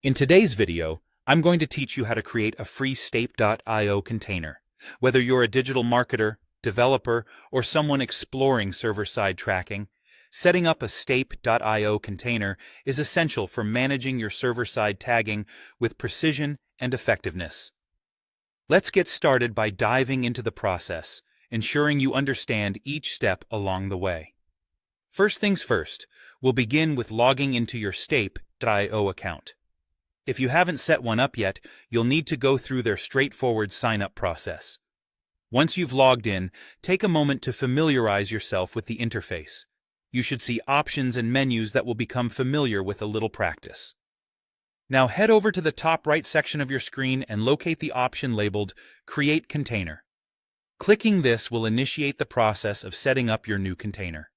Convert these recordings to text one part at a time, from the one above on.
In today's video, I'm going to teach you how to create a free Stape.io container. Whether you're a digital marketer, developer, or someone exploring server-side tracking, setting up a Stape.io container is essential for managing your server-side tagging with precision and effectiveness. Let's get started by diving into the process, ensuring you understand each step along the way. First things first, we'll begin with logging into your Stape.io account. If you haven't set one up yet, you'll need to go through their straightforward sign-up process. Once you've logged in, take a moment to familiarize yourself with the interface. You should see options and menus that will become familiar with a little practice. Now head over to the top right section of your screen and locate the option labeled Create Container. Clicking this will initiate the process of setting up your new container.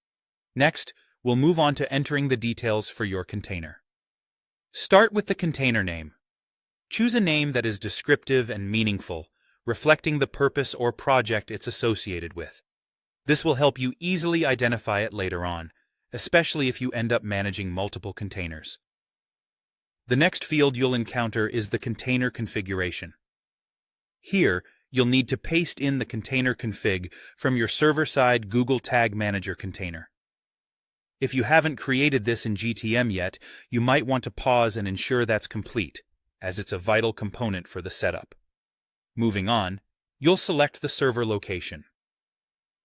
Next, we'll move on to entering the details for your container. Start with the container name. Choose a name that is descriptive and meaningful, reflecting the purpose or project it's associated with. This will help you easily identify it later on, especially if you end up managing multiple containers. The next field you'll encounter is the container configuration. Here, you'll need to paste in the container config from your server-side Google Tag Manager container. If you haven't created this in GTM yet, you might want to pause and ensure that's complete, as it's a vital component for the setup. Moving on, you'll select the server location.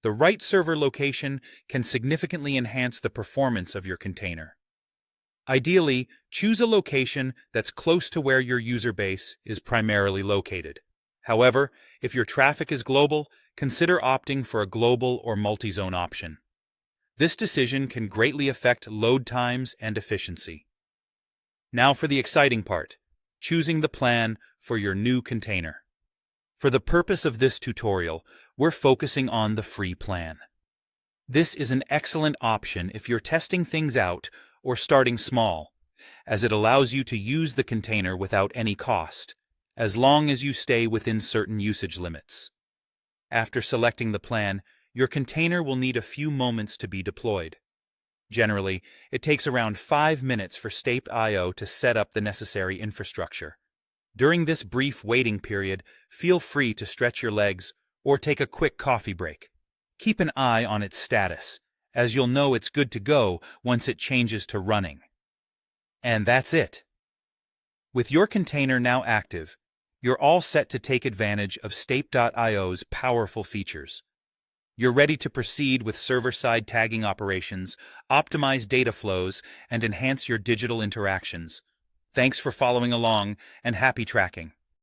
The right server location can significantly enhance the performance of your container. Ideally, choose a location that's close to where your user base is primarily located. However, if your traffic is global, consider opting for a global or multi-zone option. This decision can greatly affect load times and efficiency. Now for the exciting part, choosing the plan for your new container. For the purpose of this tutorial, we're focusing on the free plan. This is an excellent option if you're testing things out or starting small, as it allows you to use the container without any cost, as long as you stay within certain usage limits. After selecting the plan, your container will need a few moments to be deployed. Generally, it takes around 5 minutes for Stape.io to set up the necessary infrastructure. During this brief waiting period, feel free to stretch your legs or take a quick coffee break. Keep an eye on its status, as you'll know it's good to go once it changes to running. And that's it. With your container now active, you're all set to take advantage of Stape.io's powerful features. You're ready to proceed with server-side tagging operations, optimize data flows, and enhance your digital interactions. Thanks for following along, and happy tracking.